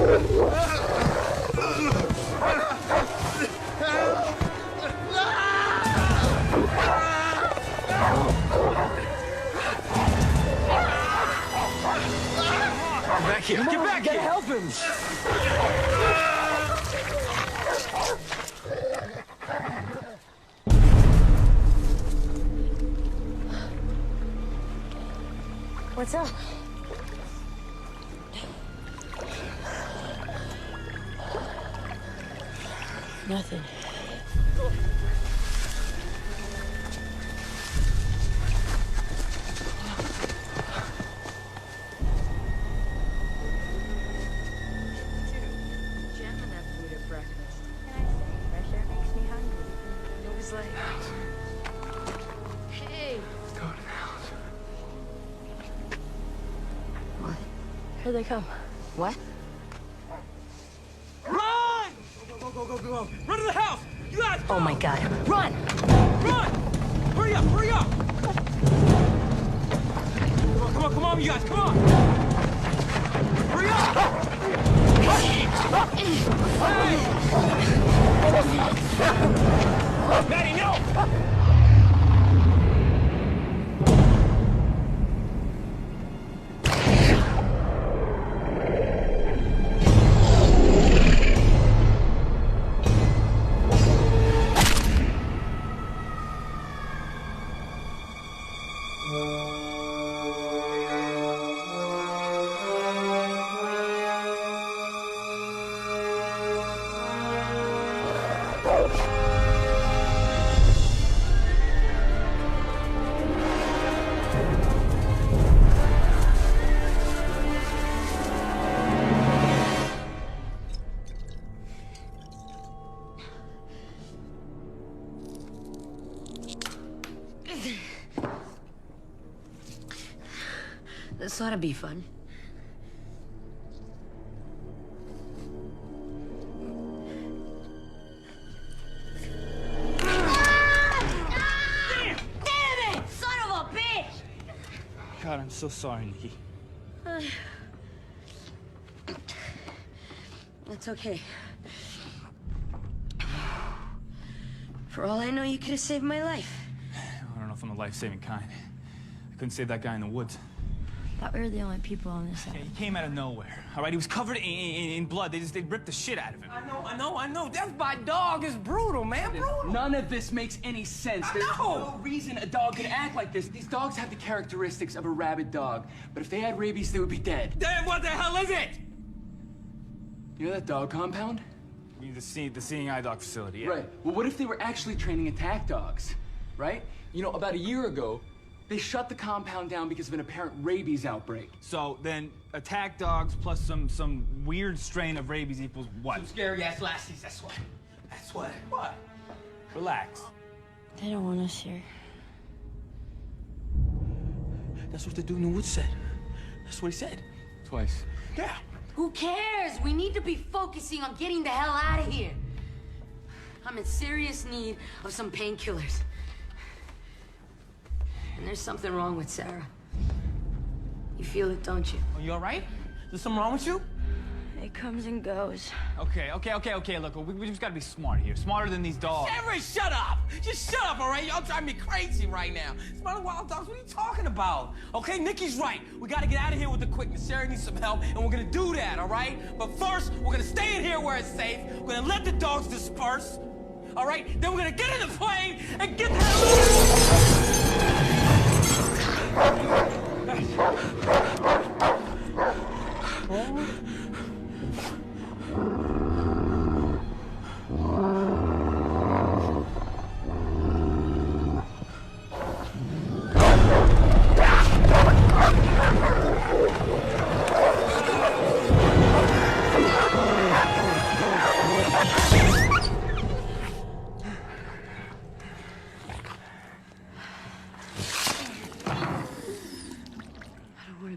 Back here. Get back here. Help him. What's up? Nothing. Here they come. What? Run! Go. Run to the house! You guys, go! Oh my God. Run! Run! Hurry up! Come on, you guys, come on! Hurry up! Hey! Maddie, no! This ought to be fun. Damn it! Son of a bitch! God, I'm so sorry, Nikki. It's okay. For all I know, you could have saved my life. I don't know if I'm the life-saving kind. I couldn't save that guy in the woods. Thought we were the only people on this side. Yeah, he came out of nowhere, all right? He was covered in blood. They ripped the shit out of him. I know. Death by dog is brutal, man. Brutal. None of this makes any sense. There's no reason a dog could act like this. These dogs have the characteristics of a rabid dog, but if they had rabies, they would be dead. Then what the hell is it? You know that dog compound? You mean the Seeing Eye Dog facility, yeah. Right. Well, what if they were actually training attack dogs, right? You know, about a year ago, they shut the compound down because of an apparent rabies outbreak. So then attack dogs plus some weird strain of rabies equals what? Some scary-ass lassies, that's what. What? Relax. They don't want us here. That's what the dude in the woods said. That's what he said. Twice. Yeah. Who cares? We need to be focusing on getting the hell out of here. I'm in serious need of some painkillers. And there's something wrong with Sarah. You feel it, don't you? Are you all right? Is there something wrong with you? It comes and goes. Okay. Look, we just gotta be smart here. Smarter than these dogs. Sarah, shut up! Just shut up, all right? Y'all driving me crazy right now. Smarter wild dogs, what are you talking about? Okay, Nikki's right. We gotta get out of here with the quickness. Sarah needs some help, and we're gonna do that, all right? But first, we're gonna stay in here where it's safe. We're gonna let the dogs disperse, all right? Then we're gonna get in the plane and get the hell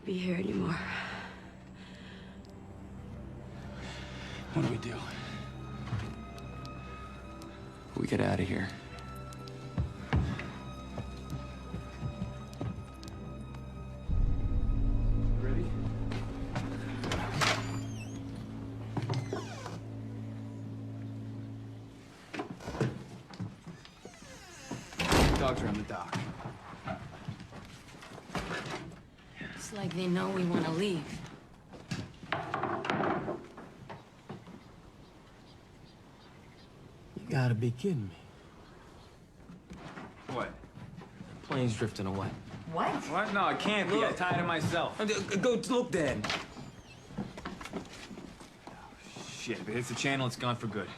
Be here anymore. What do? We get out of here. Ready? dogs around the dock. It's like they know we want to leave. You gotta be kidding me. What? Plane's drifting away. What? What? No, it can't be. I tied it myself. Go look, Dad. Shit, if it hits the channel, it's gone for good.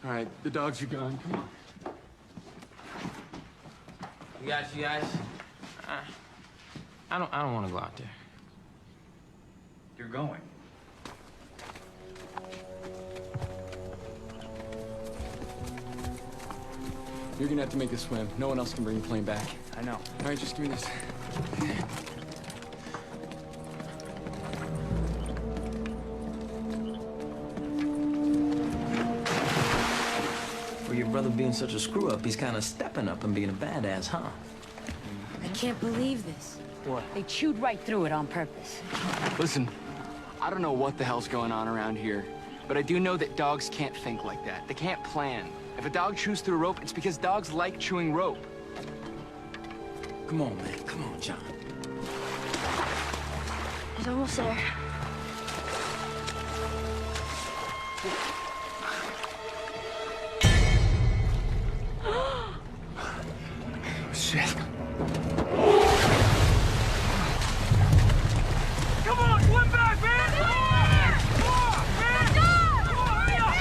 All right, the dogs are gone. Come on. You guys. I don't want to go out there. You're going. You're gonna have to make a swim. No one else can bring the plane back. I know. All right, just give me this. For your brother being such a screw-up, he's kind of stepping up and being a badass, huh? I can't believe this. What? They chewed right through it on purpose. Listen, I don't know what the hell's going on around here, but I do know that dogs can't think like that. They can't plan. If a dog chews through a rope, it's because dogs like chewing rope. Come on, man. Come on, John. He's almost there. Shit. Come on, swim back, man! Come on! Come on, man! Come on, hurry up!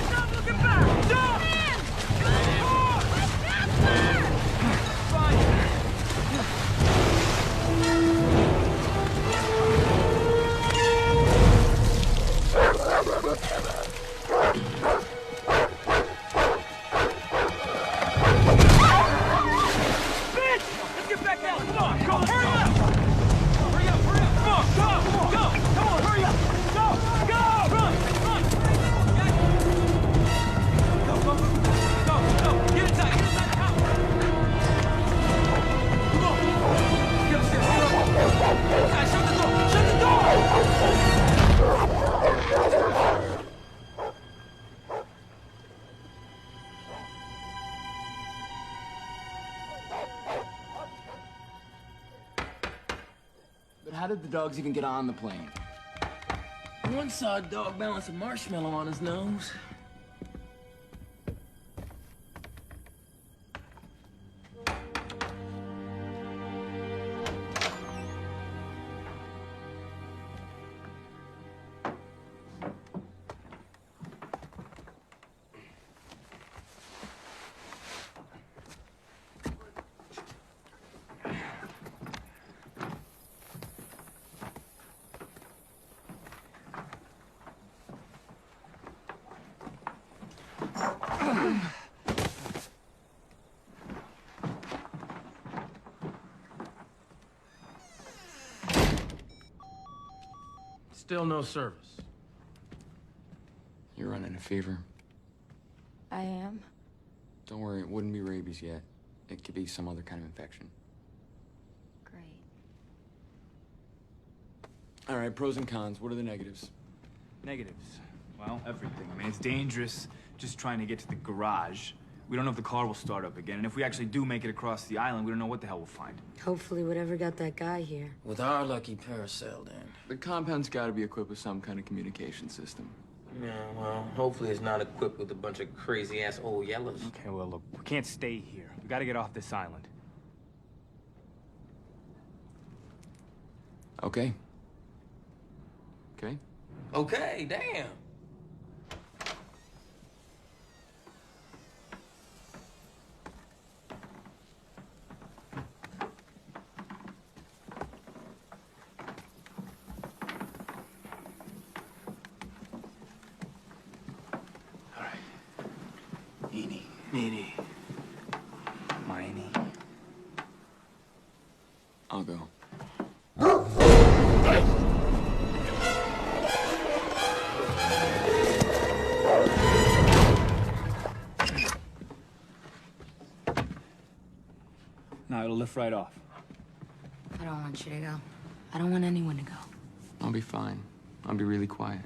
Stop looking back! Stop! Let's get back down! Come on! Go! Hurry up! Hurry up! Hurry up! Come on! Go! Go! Come on! Hurry up! Go! Go! Run! Run! Go! Go! Go! Go! Get inside! Get inside the house! Come on! Get upstairs! Get up! Guys, shut the door! Shut the door! But how did the dogs even get on the plane? One saw a dog balance a marshmallow on his nose. Still no service. You're running a fever. I am. Don't worry, it wouldn't be rabies yet. It could be some other kind of infection. Great. All right, pros and cons. What are the negatives? Negatives. Well, everything. I mean, it's dangerous just trying to get to the garage. We don't know if the car will start up again, and if we actually do make it across the island, we don't know what the hell we'll find. Hopefully whatever got that guy here. With our lucky parasailed in. The compound's got to be equipped with some kind of communication system. Yeah, well, hopefully it's not equipped with a bunch of crazy-ass old yellows. Okay, well, look, we can't stay here. We gotta get off this island. Okay. Okay. Okay, damn. Eenie. Meanie. Miney. I'll go. No, it'll lift right off. I don't want you to go. I don't want anyone to go. I'll be fine. I'll be really quiet.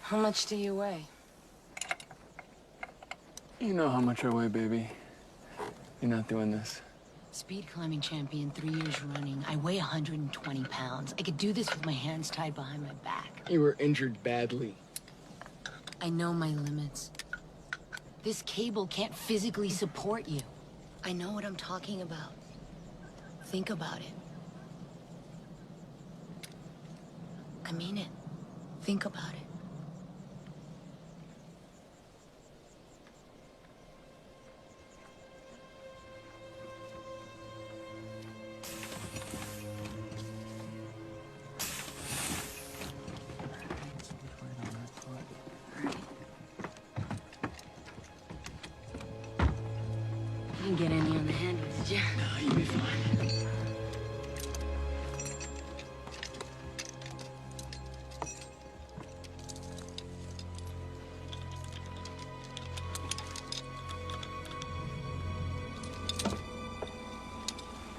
How much do you weigh? You know how much I weigh, baby. You're not doing this. Speed climbing champion 3 years running. I weigh 120 pounds. I could do this with my hands tied behind my back. You were injured badly. I know my limits. This cable can't physically support you. I know what I'm talking about. Think about it. I mean it. Think about it. You didn't get any on the handle, did you? No, you'll be fine.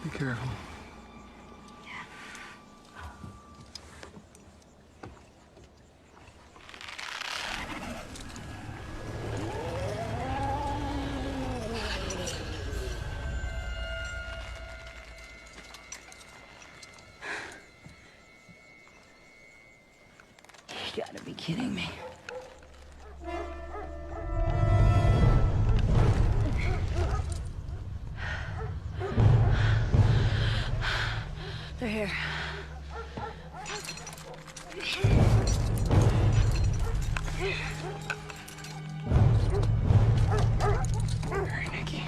Be careful. You gotta be kidding me. They're here. Hurry, Nikki.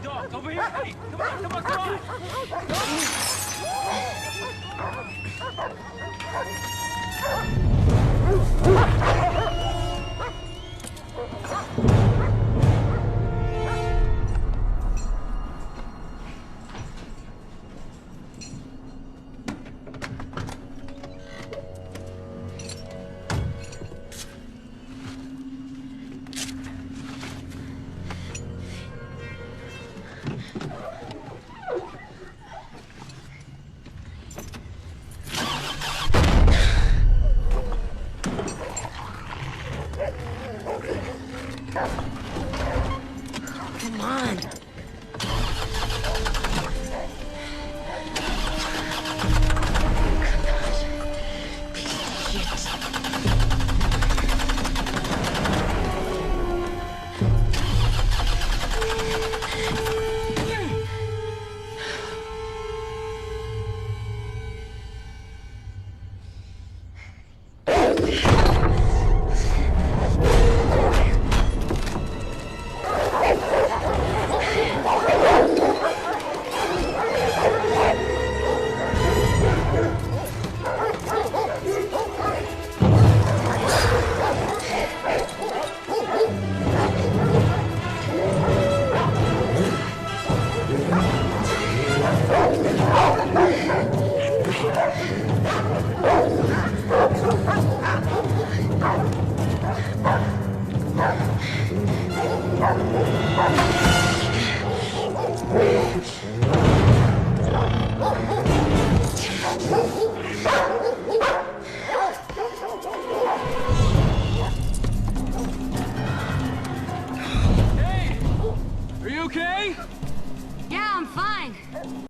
Dog, over here. Hey, come on, come on, come on.